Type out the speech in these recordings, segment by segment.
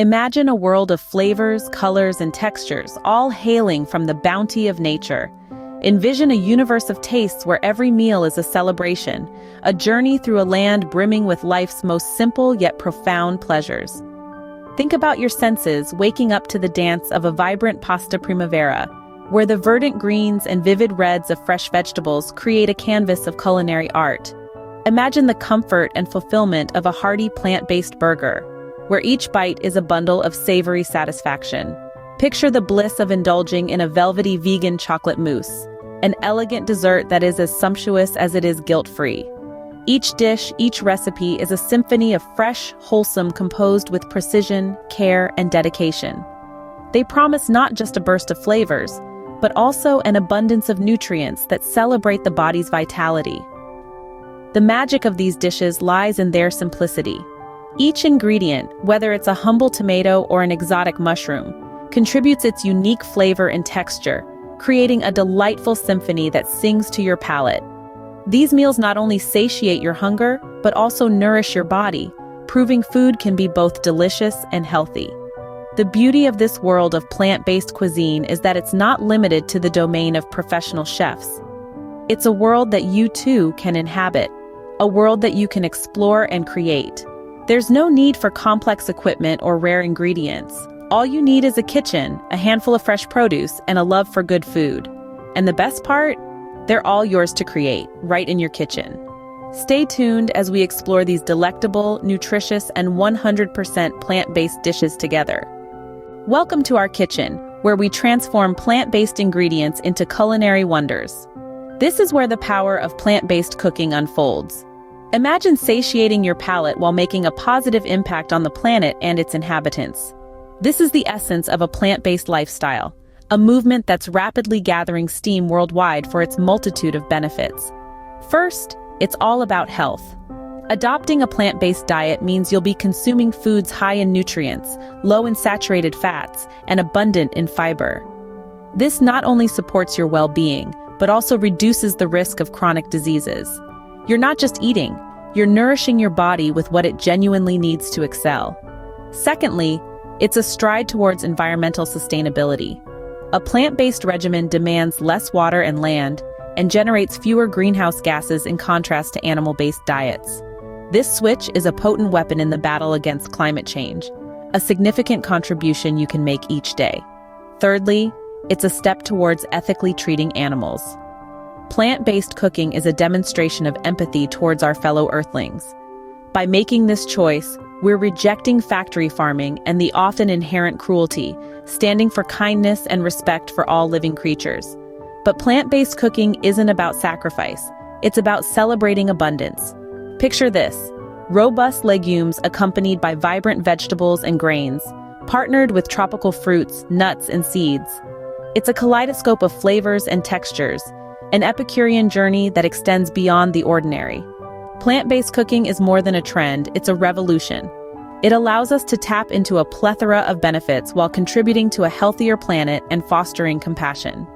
Imagine a world of flavors, colors, and textures, all hailing from the bounty of nature. Envision a universe of tastes where every meal is a celebration, a journey through a land brimming with life's most simple yet profound pleasures. Think about your senses waking up to the dance of a vibrant pasta primavera, where the verdant greens and vivid reds of fresh vegetables create a canvas of culinary art. Imagine the comfort and fulfillment of a hearty plant-based burger, where each bite is a bundle of savory satisfaction. Picture the bliss of indulging in a velvety vegan chocolate mousse, an elegant dessert that is as sumptuous as it is guilt-free. Each dish, each recipe is a symphony of fresh, wholesome, composed with precision, care, and dedication. They promise not just a burst of flavors, but also an abundance of nutrients that celebrate the body's vitality. The magic of these dishes lies in their simplicity. Each ingredient, whether it's a humble tomato or an exotic mushroom, contributes its unique flavor and texture, creating a delightful symphony that sings to your palate. These meals not only satiate your hunger, but also nourish your body, proving food can be both delicious and healthy. The beauty of this world of plant-based cuisine is that it's not limited to the domain of professional chefs. It's a world that you too can inhabit, a world that you can explore and create. There's no need for complex equipment or rare ingredients. All you need is a kitchen, a handful of fresh produce, and a love for good food. And the best part? They're all yours to create, right in your kitchen. Stay tuned as we explore these delectable, nutritious, and 100% plant-based dishes together. Welcome to our kitchen, where we transform plant-based ingredients into culinary wonders. This is where the power of plant-based cooking unfolds. Imagine satiating your palate while making a positive impact on the planet and its inhabitants. This is the essence of a plant-based lifestyle, a movement that's rapidly gathering steam worldwide for its multitude of benefits. First, it's all about health. Adopting a plant-based diet means you'll be consuming foods high in nutrients, low in saturated fats, and abundant in fiber. This not only supports your well-being, but also reduces the risk of chronic diseases. You're not just eating, you're nourishing your body with what it genuinely needs to excel. Secondly, it's a stride towards environmental sustainability. A plant-based regimen demands less water and land, and generates fewer greenhouse gases in contrast to animal-based diets. This switch is a potent weapon in the battle against climate change, a significant contribution you can make each day. Thirdly, it's a step towards ethically treating animals. Plant-based cooking is a demonstration of empathy towards our fellow earthlings. By making this choice, we're rejecting factory farming and the often inherent cruelty, standing for kindness and respect for all living creatures. But plant-based cooking isn't about sacrifice, it's about celebrating abundance. Picture this: robust legumes accompanied by vibrant vegetables and grains, partnered with tropical fruits, nuts, and seeds. It's a kaleidoscope of flavors and textures, an Epicurean journey that extends beyond the ordinary. Plant-based cooking is more than a trend, it's a revolution. It allows us to tap into a plethora of benefits while contributing to a healthier planet and fostering compassion.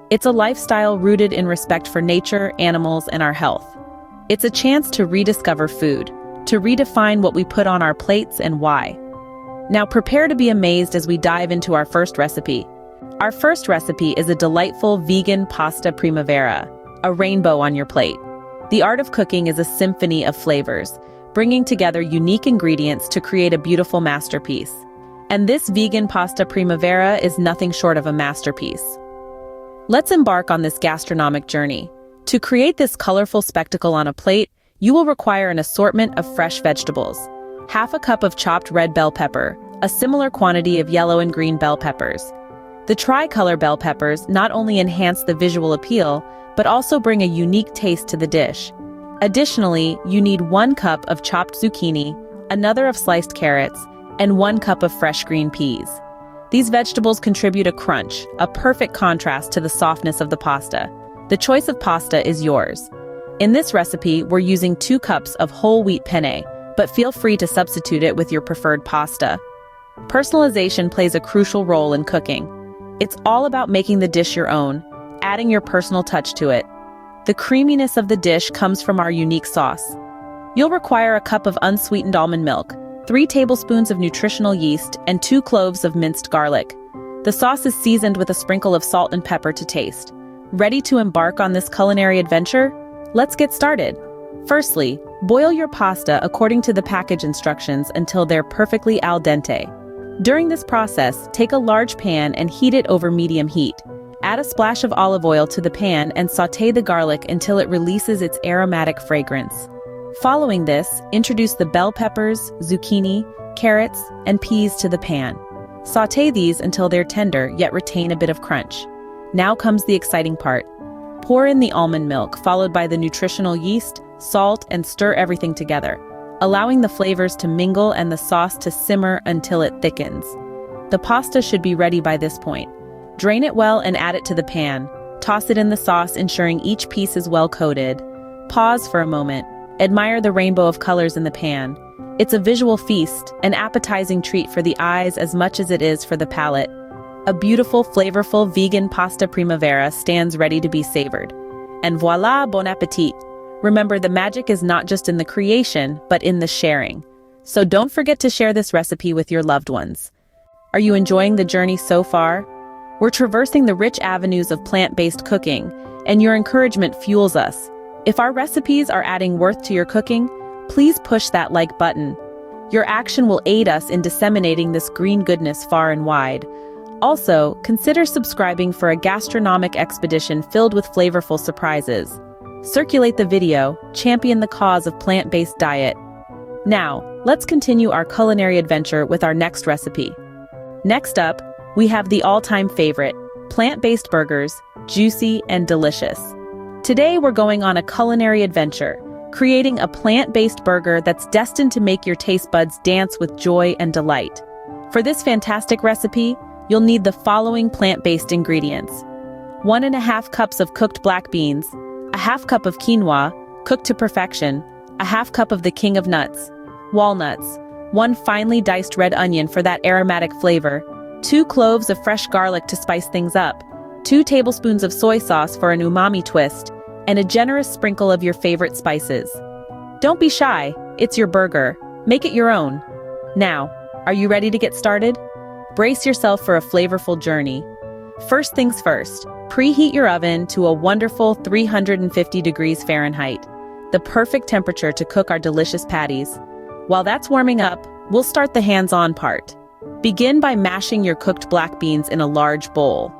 It's a lifestyle rooted in respect for nature, animals, and our health. It's a chance to rediscover food, to redefine what we put on our plates and why. Now prepare to be amazed as we dive into our first recipe. Our first recipe is a delightful vegan pasta primavera, a rainbow on your plate. The art of cooking is a symphony of flavors, bringing together unique ingredients to create a beautiful masterpiece. And this vegan pasta primavera is nothing short of a masterpiece. Let's embark on this gastronomic journey. To create this colorful spectacle on a plate, you will require an assortment of fresh vegetables. Half a cup of chopped red bell pepper, a similar quantity of yellow and green bell peppers. The tricolor bell peppers not only enhance the visual appeal, but also bring a unique taste to the dish. Additionally, you need 1 cup of chopped zucchini, another of sliced carrots, and 1 cup of fresh green peas. These vegetables contribute a crunch, a perfect contrast to the softness of the pasta. The choice of pasta is yours. In this recipe, we're using 2 cups of whole wheat penne, but feel free to substitute it with your preferred pasta. Personalization plays a crucial role in cooking. It's all about making the dish your own, adding your personal touch to it. The creaminess of the dish comes from our unique sauce. You'll require a cup of unsweetened almond milk, 3 tablespoons of nutritional yeast, and 2 cloves of minced garlic. The sauce is seasoned with a sprinkle of salt and pepper to taste. Ready to embark on this culinary adventure? Let's get started. Firstly, boil your pasta according to the package instructions until they're perfectly al dente. During this process, take a large pan and heat it over medium heat. Add a splash of olive oil to the pan and sauté the garlic until it releases its aromatic fragrance. Following this, introduce the bell peppers, zucchini, carrots, and peas to the pan. Sauté these until they're tender yet retain a bit of crunch. Now comes the exciting part. Pour in the almond milk, followed by the nutritional yeast, salt, and stir everything together, allowing the flavors to mingle and the sauce to simmer until it thickens. The pasta should be ready by this point. Drain it well and add it to the pan. Toss it in the sauce, ensuring each piece is well coated. Pause for a moment. Admire the rainbow of colors in the pan. It's a visual feast, an appetizing treat for the eyes as much as it is for the palate. A beautiful, flavorful vegan pasta primavera stands ready to be savored. And voila, bon appétit! Remember, the magic is not just in the creation, but in the sharing. So don't forget to share this recipe with your loved ones. Are you enjoying the journey so far? We're traversing the rich avenues of plant-based cooking, and your encouragement fuels us. If our recipes are adding worth to your cooking, please push that like button. Your action will aid us in disseminating this green goodness far and wide. Also, consider subscribing for a gastronomic expedition filled with flavorful surprises. Circulate the video, champion the cause of plant-based diet. Now, let's continue our culinary adventure with our next recipe. Next up, we have the all-time favorite, plant-based burgers, juicy and delicious. Today we're going on a culinary adventure, creating a plant-based burger that's destined to make your taste buds dance with joy and delight. For this fantastic recipe, you'll need the following plant-based ingredients: 1½ cups of cooked black beans, a ½ cup of quinoa, cooked to perfection, a ½ cup of the king of nuts, walnuts, 1 finely diced red onion for that aromatic flavor, 2 cloves of fresh garlic to spice things up, 2 tablespoons of soy sauce for an umami twist, and a generous sprinkle of your favorite spices. Don't be shy, it's your burger. Make it your own. Now, are you ready to get started? Brace yourself for a flavorful journey. First things first, preheat your oven to a wonderful 350 degrees Fahrenheit, the perfect temperature to cook our delicious patties. While that's warming up, we'll start the hands-on part. Begin by mashing your cooked black beans in a large bowl.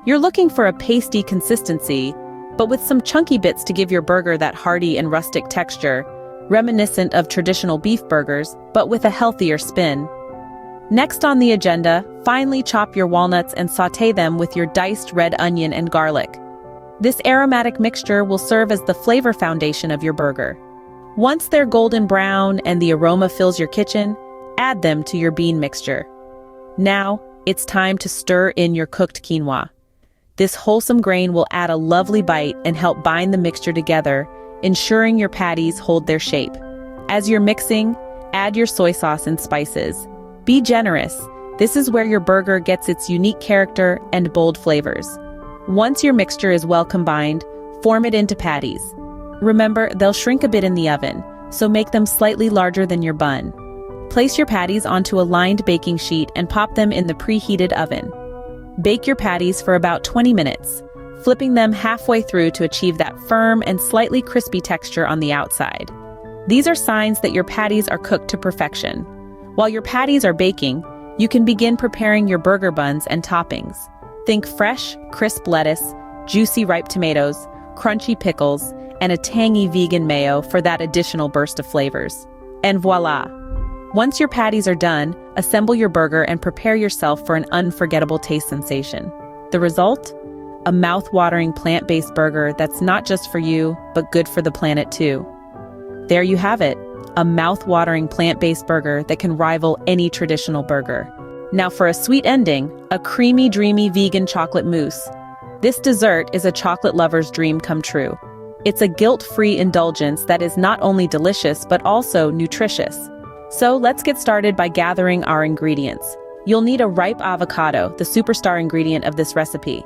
You're looking for a pasty consistency, but with some chunky bits to give your burger that hearty and rustic texture, reminiscent of traditional beef burgers, but with a healthier spin. Next on the agenda, finely chop your walnuts and sauté them with your diced red onion and garlic. This aromatic mixture will serve as the flavor foundation of your burger. Once they're golden brown and the aroma fills your kitchen, add them to your bean mixture. Now, it's time to stir in your cooked quinoa. This wholesome grain will add a lovely bite and help bind the mixture together, ensuring your patties hold their shape. As you're mixing, add your soy sauce and spices. Be generous. This is where your burger gets its unique character and bold flavors. Once your mixture is well combined, form it into patties. Remember, they'll shrink a bit in the oven, so make them slightly larger than your bun. Place your patties onto a lined baking sheet and pop them in the preheated oven. Bake your patties for about 20 minutes, flipping them halfway through to achieve that firm and slightly crispy texture on the outside. These are signs that your patties are cooked to perfection. While your patties are baking, you can begin preparing your burger buns and toppings. Think fresh, crisp lettuce, juicy ripe tomatoes, crunchy pickles, and a tangy vegan mayo for that additional burst of flavors. And voila! Once your patties are done, assemble your burger and prepare yourself for an unforgettable taste sensation. The result? A mouth-watering plant-based burger that's not just for you, but good for the planet too. There you have it, a mouth-watering plant-based burger that can rival any traditional burger. Now for a sweet ending, a creamy, dreamy vegan chocolate mousse. This dessert is a chocolate lover's dream come true. It's a guilt-free indulgence that is not only delicious, but also nutritious. So let's get started by gathering our ingredients. You'll need a ripe avocado, the superstar ingredient of this recipe.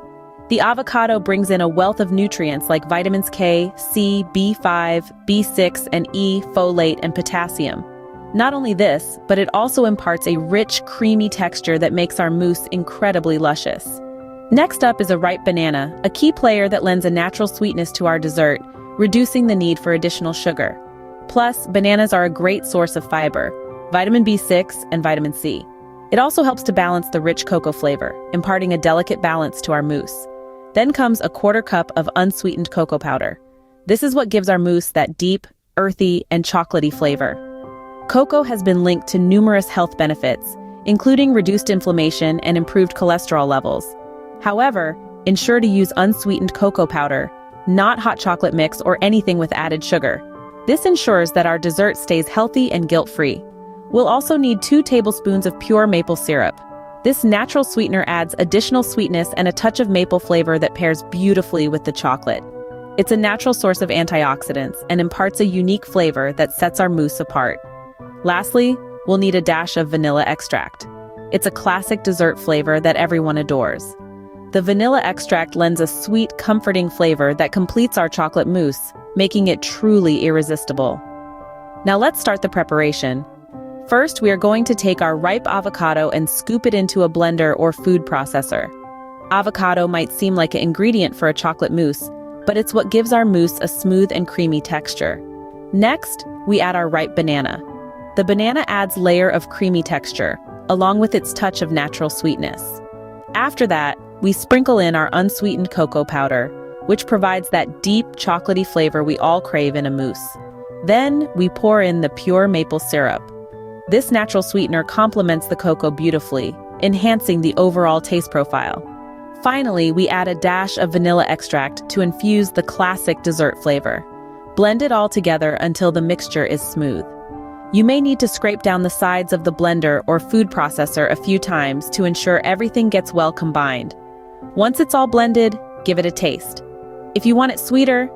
The avocado brings in a wealth of nutrients like vitamins K, C, B5, B6, and E, folate, and potassium. Not only this, but it also imparts a rich, creamy texture that makes our mousse incredibly luscious. Next up is a ripe banana, a key player that lends a natural sweetness to our dessert, reducing the need for additional sugar. Plus, bananas are a great source of fiber, vitamin B6 and vitamin C. It also helps to balance the rich cocoa flavor, imparting a delicate balance to our mousse. Then comes a quarter cup of unsweetened cocoa powder. This is what gives our mousse that deep, earthy, and chocolatey flavor. Cocoa has been linked to numerous health benefits, including reduced inflammation and improved cholesterol levels. However, ensure to use unsweetened cocoa powder, not hot chocolate mix or anything with added sugar. This ensures that our dessert stays healthy and guilt-free. We'll also need 2 tablespoons of pure maple syrup. This natural sweetener adds additional sweetness and a touch of maple flavor that pairs beautifully with the chocolate. It's a natural source of antioxidants and imparts a unique flavor that sets our mousse apart. Lastly, we'll need a dash of vanilla extract. It's a classic dessert flavor that everyone adores. The vanilla extract lends a sweet, comforting flavor that completes our chocolate mousse, making it truly irresistible. Now let's start the preparation. First, we are going to take our ripe avocado and scoop it into a blender or food processor. Avocado might seem like an ingredient for a chocolate mousse, but it's what gives our mousse a smooth and creamy texture. Next, we add our ripe banana. The banana adds a layer of creamy texture, along with its touch of natural sweetness. After that, we sprinkle in our unsweetened cocoa powder, which provides that deep, chocolatey flavor we all crave in a mousse. Then, we pour in the pure maple syrup. This natural sweetener complements the cocoa beautifully, enhancing the overall taste profile. Finally, we add a dash of vanilla extract to infuse the classic dessert flavor. Blend it all together until the mixture is smooth. You may need to scrape down the sides of the blender or food processor a few times to ensure everything gets well combined. Once it's all blended, give it a taste. If you want it sweeter,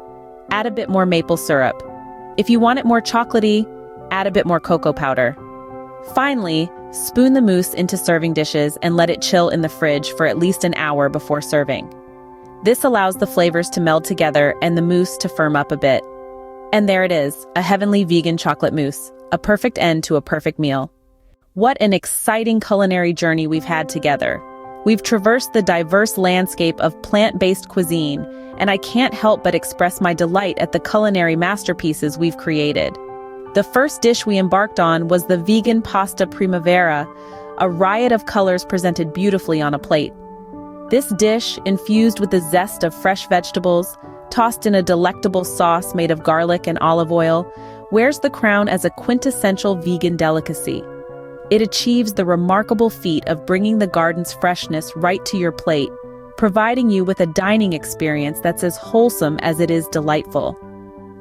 add a bit more maple syrup. If you want it more chocolatey, add a bit more cocoa powder. Finally, spoon the mousse into serving dishes and let it chill in the fridge for at least an hour before serving. This allows the flavors to meld together and the mousse to firm up a bit. And there it is, a heavenly vegan chocolate mousse, a perfect end to a perfect meal. What an exciting culinary journey we've had together. We've traversed the diverse landscape of plant-based cuisine, and I can't help but express my delight at the culinary masterpieces we've created. The first dish we embarked on was the vegan pasta primavera, a riot of colors presented beautifully on a plate. This dish, infused with the zest of fresh vegetables, tossed in a delectable sauce made of garlic and olive oil, wears the crown as a quintessential vegan delicacy. It achieves the remarkable feat of bringing the garden's freshness right to your plate, providing you with a dining experience that's as wholesome as it is delightful.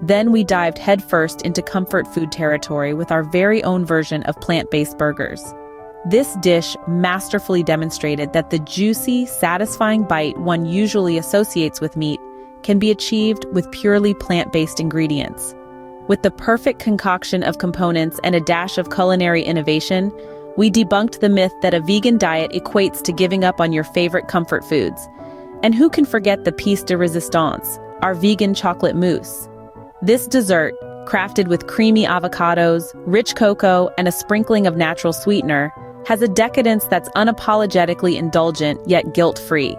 Then we dived headfirst into comfort food territory with our very own version of plant-based burgers. This dish masterfully demonstrated that the juicy, satisfying bite one usually associates with meat can be achieved with purely plant-based ingredients. With the perfect concoction of components and a dash of culinary innovation, we debunked the myth that a vegan diet equates to giving up on your favorite comfort foods. And who can forget the piece de resistance, our vegan chocolate mousse? This dessert, crafted with creamy avocados, rich cocoa, and a sprinkling of natural sweetener, has a decadence that's unapologetically indulgent yet guilt-free.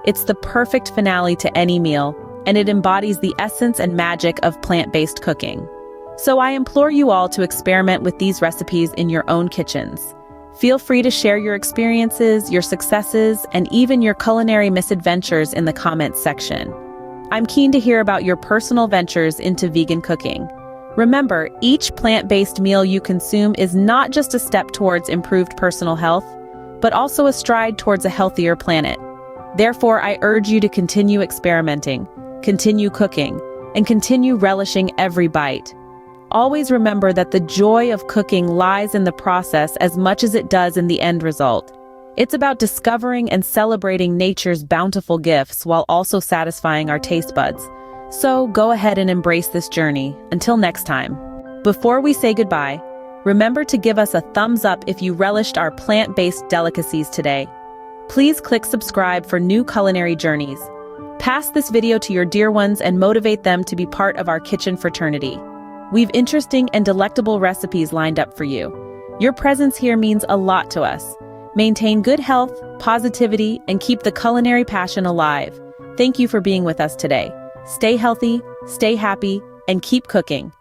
It's the perfect finale to any meal, and it embodies the essence and magic of plant-based cooking. So I implore you all to experiment with these recipes in your own kitchens. Feel free to share your experiences, your successes, and even your culinary misadventures in the comments section. I'm keen to hear about your personal ventures into vegan cooking. Remember, each plant-based meal you consume is not just a step towards improved personal health, but also a stride towards a healthier planet. Therefore, I urge you to continue experimenting, continue cooking, and continue relishing every bite. Always remember that the joy of cooking lies in the process as much as it does in the end result. It's about discovering and celebrating nature's bountiful gifts while also satisfying our taste buds. So go ahead and embrace this journey. Until next time. Before we say goodbye, remember to give us a thumbs up if you relished our plant-based delicacies today. Please click subscribe for new culinary journeys. Pass this video to your dear ones and motivate them to be part of our kitchen fraternity. We've interesting and delectable recipes lined up for you. Your presence here means a lot to us. Maintain good health, positivity, and keep the culinary passion alive. Thank you for being with us today. Stay healthy, stay happy, and keep cooking.